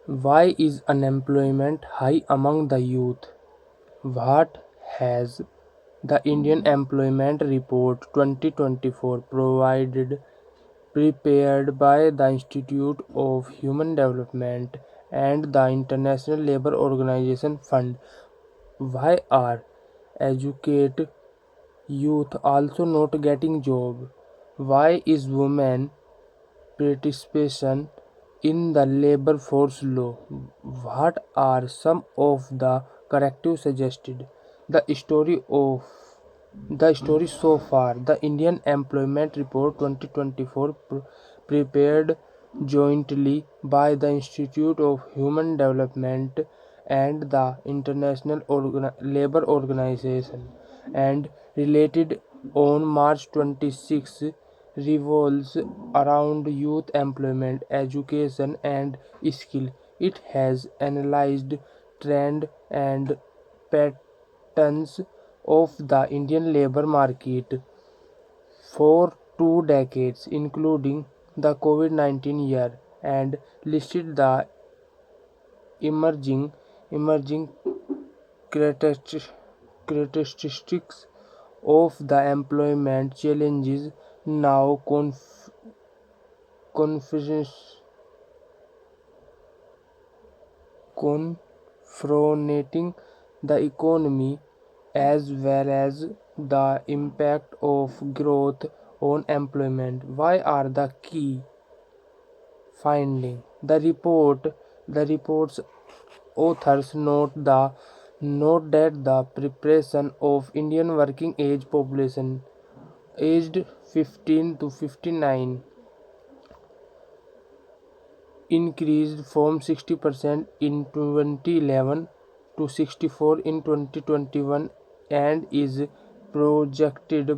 Why is unemployment high among the youth? What has the Indian Employment Report 2024 provided prepared by the Institute of Human Development and the International Labour Organization Fund? Why are educated youth also not getting job? Why is women participation in the labor force low? What are some of the corrective suggested? The story of the story so far. The Indian Employment Report 2024 prepared jointly by the Institute of Human Development and the International Labour Organization and related on March 26 revolves around youth employment, education and skill. It has analyzed trend and patterns of the Indian labor market for 2 decades, including the COVID-19 year, and listed the emerging characteristics of the employment challenges now confronting the economy as well as the impact of growth on employment. Why are the key findings? The report's authors note that the preparation of Indian working age population aged 15 to 59 increased from 60% in 2011 to 64 in 2021 and is projected to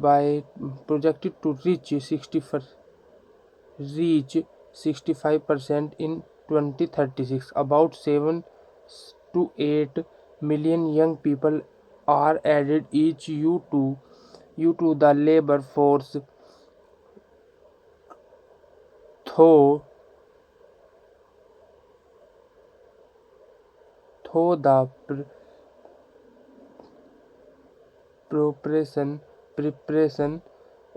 reach 65% in 2036. About 7 to 8 million young people are added each year to the labor force, though the preparation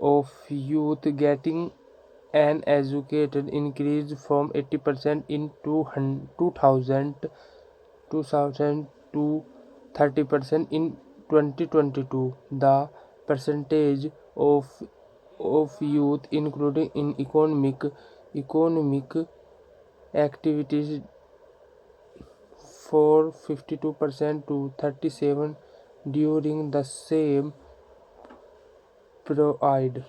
of youth getting an educated increased from 80% in 2000 to 30% in 2022. The percentage of youth including in economic activities for 52% to 37 during the same period.